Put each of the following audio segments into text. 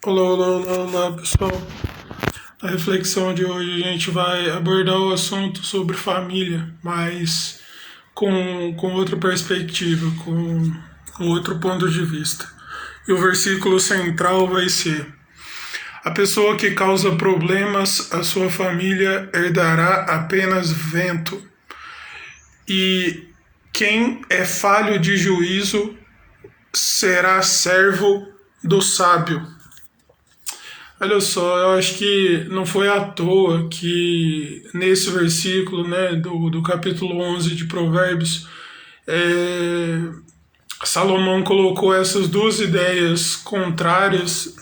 Olá, olá, olá, olá, pessoal. Na reflexão de hoje a gente vai abordar o assunto sobre família, mas com outra perspectiva, com outro ponto de vista. E o versículo central vai ser: a pessoa que causa problemas à sua família herdará apenas vento, e quem é falho de juízo será servo do sábio. Olha só, eu acho que não foi à toa que nesse versículo, né, do capítulo 11 de Provérbios, é, Salomão colocou essas duas ideias contrárias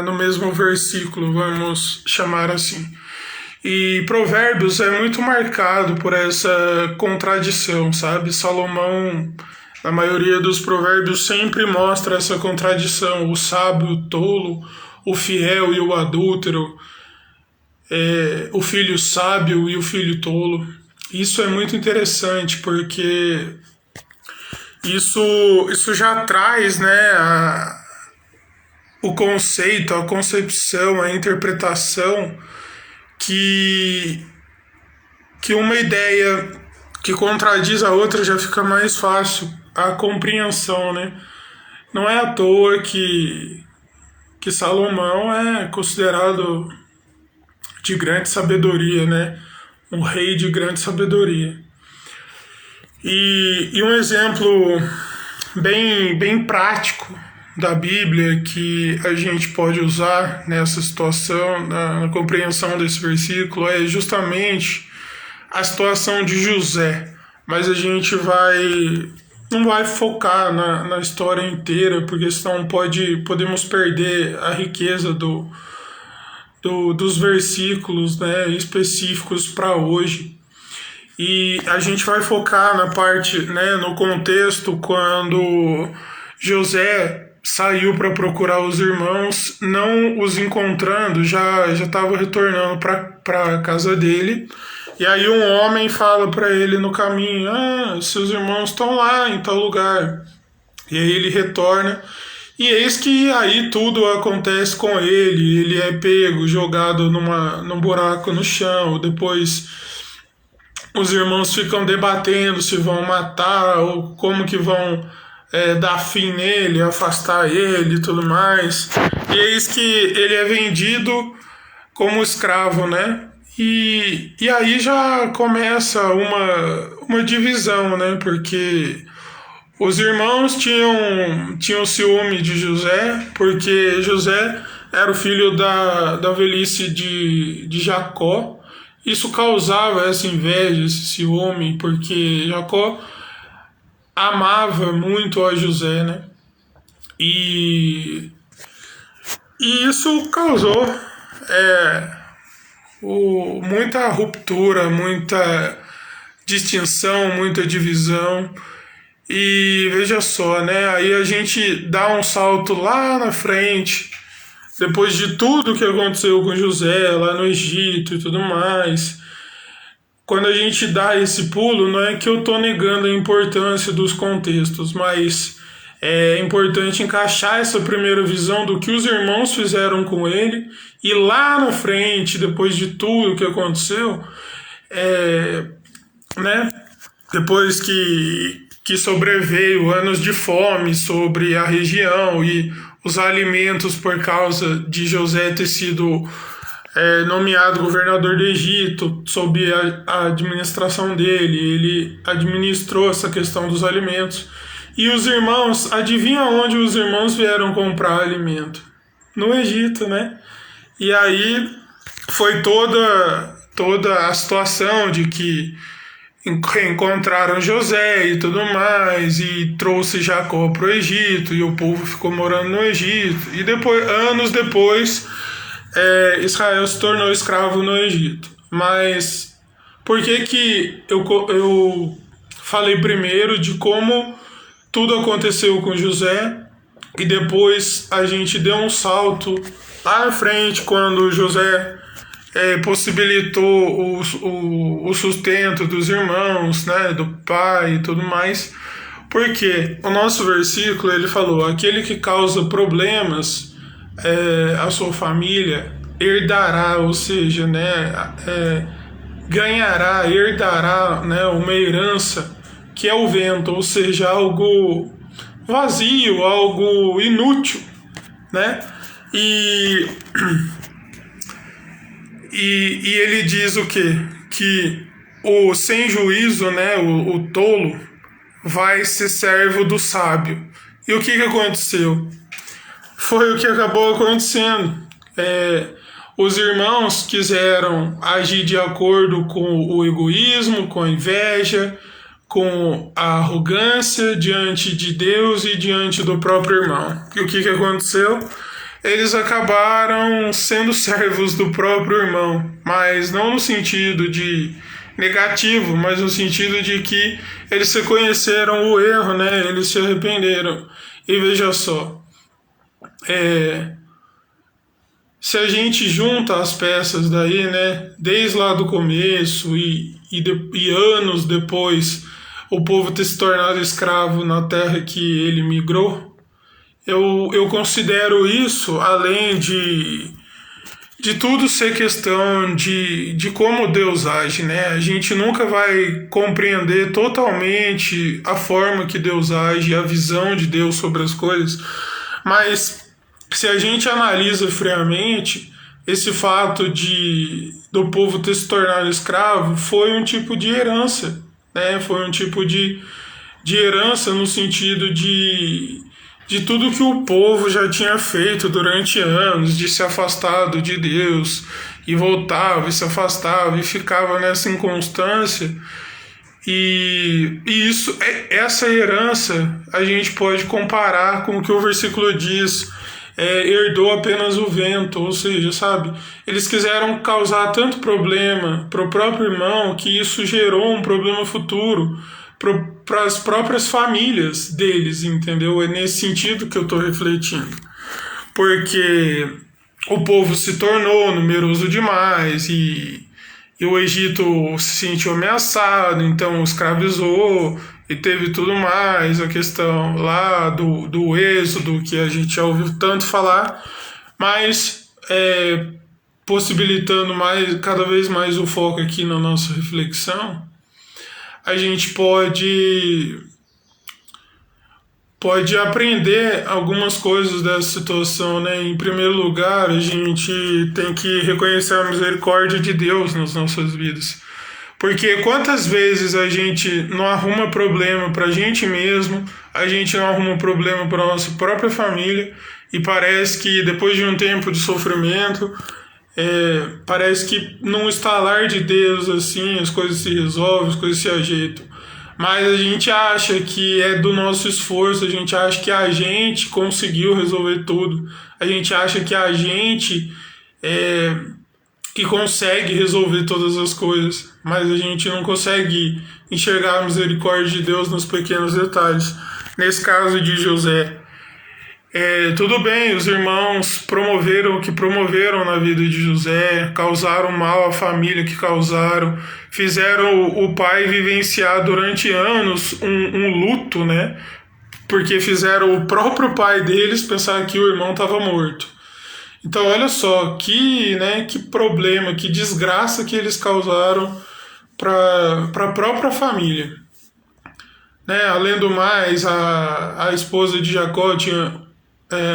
no mesmo versículo, vamos chamar assim. E Provérbios é muito marcado por essa contradição, sabe? Salomão, na maioria dos provérbios, sempre mostra essa contradição: o sábio, o tolo, o fiel e o adúltero, o filho sábio e o filho tolo. Isso é muito interessante porque isso já traz, né, o conceito, a concepção, a interpretação que, que uma ideia que contradiz a outra já fica mais fácil a compreensão, né? Não é à toa que Salomão é considerado de grande sabedoria, né? Um rei de grande sabedoria. E um exemplo bem prático da Bíblia que a gente pode usar nessa situação, na compreensão desse versículo, é justamente a situação de José. Mas a gente não vai focar na história inteira, porque senão podemos perder a riqueza dos versículos, né, específicos para hoje. E a gente vai focar na parte, né, no contexto quando José saiu para procurar os irmãos, não os encontrando, já estava retornando para a casa dele. E aí um homem fala para ele no caminho: seus irmãos estão lá em tal lugar. E aí ele retorna, e eis que aí tudo acontece com ele. Ele é pego, jogado num buraco no chão. Depois os irmãos ficam debatendo se vão matar ou como que vão dar fim nele, afastar ele e tudo mais. E eis que ele é vendido como escravo, né? E aí já começa uma divisão, né? Porque os irmãos tinham ciúme de José, porque José era o filho da velhice de Jacó. Isso causava essa inveja, esse ciúme, porque Jacó amava muito a José, né? E, e isso causou muita ruptura, muita distinção, muita divisão. E veja só, né? Aí a gente dá um salto lá na frente, depois de tudo que aconteceu com José lá no Egito e tudo mais. Quando a gente dá esse pulo, não é que eu estou negando a importância dos contextos, mas é importante encaixar essa primeira visão do que os irmãos fizeram com ele, e lá na frente, depois de tudo que aconteceu, né? Depois que sobreveio anos de fome sobre a região e os alimentos, por causa de José ter sido nomeado governador do Egito, sob a administração dele, ele administrou essa questão dos alimentos. E os irmãos, adivinha onde os irmãos vieram comprar alimento? No Egito, né? E aí foi toda a situação de que encontraram José e tudo mais, e trouxe Jacó para o Egito, e o povo ficou morando no Egito. E depois, anos depois, Israel se tornou escravo no Egito. Mas por que eu falei primeiro de como tudo aconteceu com José, e depois a gente deu um salto lá na frente quando José possibilitou o sustento dos irmãos, né, do pai e tudo mais? Porque o nosso versículo ele falou: aquele que causa problemas a sua família, herdará, ou seja, né, ganhará, herdará, né, uma herança que é o vento, ou seja, algo vazio, algo inútil, né? E, e ele diz o quê? Que o sem juízo, né, o tolo, vai ser servo do sábio. E o que aconteceu? Foi o que acabou acontecendo. Os irmãos quiseram agir de acordo com o egoísmo, com a inveja, com a arrogância diante de Deus e diante do próprio irmão. E o que aconteceu? Eles acabaram sendo servos do próprio irmão, mas não no sentido de negativo, mas no sentido de que eles reconheceram o erro, né? Eles se arrependeram. E veja só, se a gente junta as peças daí, né, desde lá do começo e anos depois o povo ter se tornado escravo na terra que ele migrou, eu considero isso, além de tudo ser questão de como Deus age, né? A gente nunca vai compreender totalmente a forma que Deus age, a visão de Deus sobre as coisas, mas se a gente analisa friamente, esse fato do povo ter se tornado escravo foi um tipo de herança, né? Foi um tipo de herança no sentido de tudo que o povo já tinha feito durante anos, de se afastado de Deus, e voltava, e se afastava, e ficava nessa inconstância. E essa herança a gente pode comparar com o que o versículo diz, herdou apenas o vento, ou seja, sabe, eles quiseram causar tanto problema para o próprio irmão que isso gerou um problema futuro para as próprias famílias deles, entendeu? É nesse sentido que eu estou refletindo, porque o povo se tornou numeroso demais e o Egito se sentiu ameaçado, então escravizou e teve tudo mais, a questão lá do êxodo, que a gente já ouviu tanto falar, mas possibilitando cada vez mais o foco aqui na nossa reflexão, a gente pode aprender algumas coisas dessa situação, né? Em primeiro lugar, a gente tem que reconhecer a misericórdia de Deus nas nossas vidas. Porque quantas vezes a gente não arruma problema para a gente mesmo, a gente não arruma problema para a nossa própria família, e parece que depois de um tempo de sofrimento, parece que num estalar de Deus, assim, as coisas se resolvem, as coisas se ajeitam. Mas a gente acha que é do nosso esforço, a gente acha que a gente conseguiu resolver tudo, a gente acha que a gente que consegue resolver todas as coisas, mas a gente não consegue enxergar a misericórdia de Deus nos pequenos detalhes. Nesse caso de José, tudo bem, os irmãos promoveram o que promoveram na vida de José, causaram mal à família que causaram, fizeram o pai vivenciar durante anos um luto, né? Porque fizeram o próprio pai deles pensar que o irmão estava morto. Então olha só, que problema, que desgraça que eles causaram para a própria família. Né? Além do mais, a esposa de Jacó tinha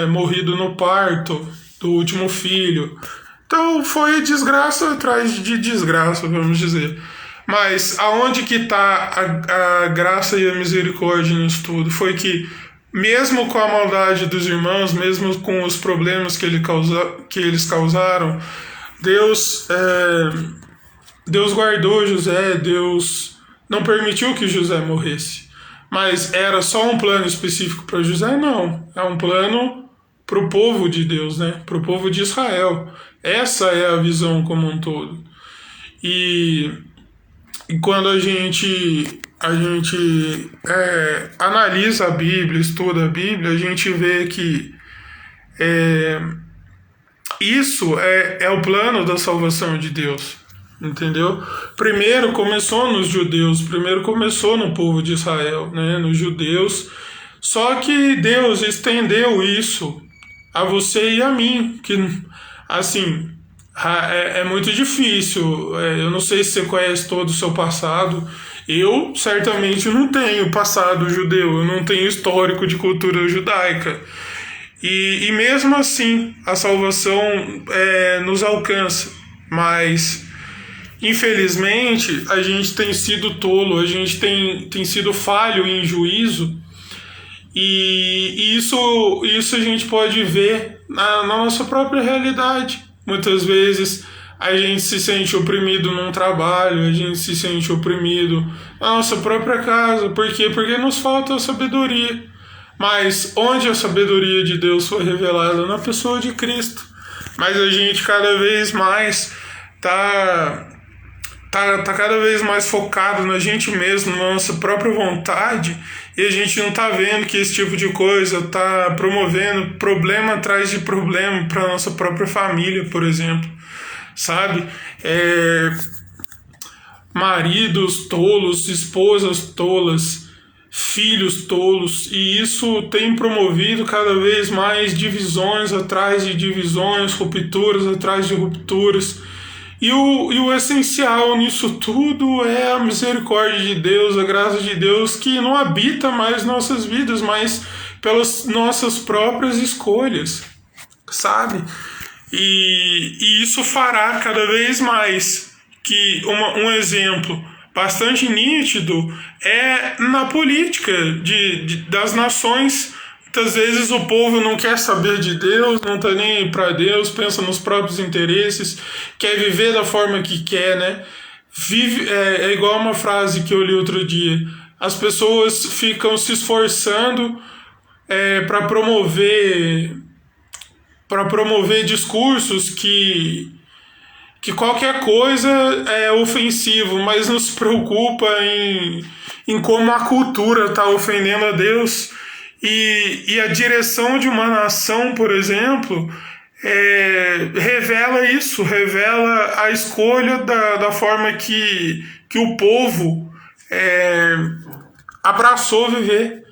morrido no parto do último filho. Então foi desgraça atrás de desgraça, vamos dizer. Mas aonde que está a graça e a misericórdia nisso tudo? Foi que, mesmo com a maldade dos irmãos, mesmo com os problemas que eles causaram, Deus guardou José, Deus não permitiu que José morresse. Mas era só um plano específico para José? Não. É um plano para o povo de Deus, né? Para o povo de Israel. Essa é a visão como um todo. E quando a gente analisa a Bíblia, estuda a Bíblia, a gente vê que isso é o plano da salvação de Deus. Entendeu? Primeiro começou nos judeus, primeiro começou no povo de Israel, né? Nos judeus. Só que Deus estendeu isso a você e a mim, que, assim, é muito difícil. Eu não sei se você conhece todo o seu passado. Eu certamente não tenho passado judeu, eu não tenho histórico de cultura judaica. E mesmo assim, a salvação nos alcança. Mas, infelizmente, a gente tem sido tolo, a gente tem sido falho em juízo. E isso a gente pode ver na nossa própria realidade. Muitas vezes a gente se sente oprimido num trabalho, a gente se sente oprimido na nossa própria casa. Por quê? Porque nos falta a sabedoria. Mas onde a sabedoria de Deus foi revelada? Na pessoa de Cristo. Mas a gente cada vez mais tá cada vez mais focado na gente mesmo, na nossa própria vontade, e a gente não tá vendo que esse tipo de coisa tá promovendo problema atrás de problema para nossa própria família, por exemplo, sabe? Maridos tolos, esposas tolas, filhos tolos, e isso tem promovido cada vez mais divisões atrás de divisões, rupturas atrás de rupturas. E o essencial nisso tudo é a misericórdia de Deus, a graça de Deus, que não habita mais nossas vidas, mas pelas nossas próprias escolhas, sabe? E isso fará cada vez mais que um exemplo bastante nítido é na política das nações. Muitas vezes o povo não quer saber de Deus, não está nem aí para Deus, pensa nos próprios interesses, quer viver da forma que quer, né? É igual uma frase que eu li outro dia. As pessoas ficam se esforçando para promover discursos que qualquer coisa é ofensivo, mas não se preocupa em como a cultura está ofendendo a Deus. E a direção de uma nação, por exemplo, revela isso, revela a escolha da forma que o povo abraçou viver.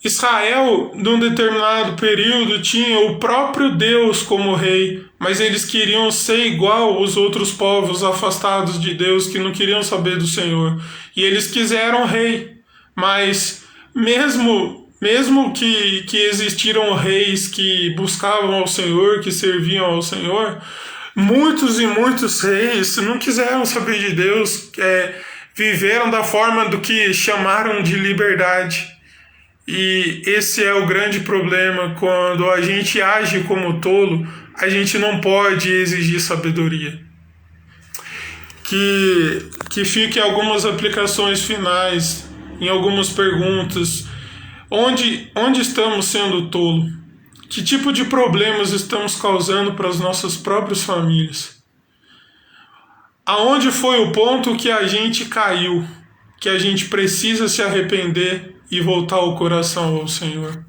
Israel, num determinado período, tinha o próprio Deus como rei, mas eles queriam ser igual aos outros povos afastados de Deus, que não queriam saber do Senhor. E eles quiseram rei, mas mesmo que existiram reis que buscavam ao Senhor, que serviam ao Senhor, muitos e muitos reis não quiseram saber de Deus, viveram da forma do que chamaram de liberdade. E esse é o grande problema. Quando a gente age como tolo, a gente não pode exigir sabedoria. Que fique algumas aplicações finais, em algumas perguntas. Onde estamos sendo tolo? Que tipo de problemas estamos causando para as nossas próprias famílias? Aonde foi o ponto que a gente caiu, que a gente precisa se arrepender e voltar o coração ao Senhor?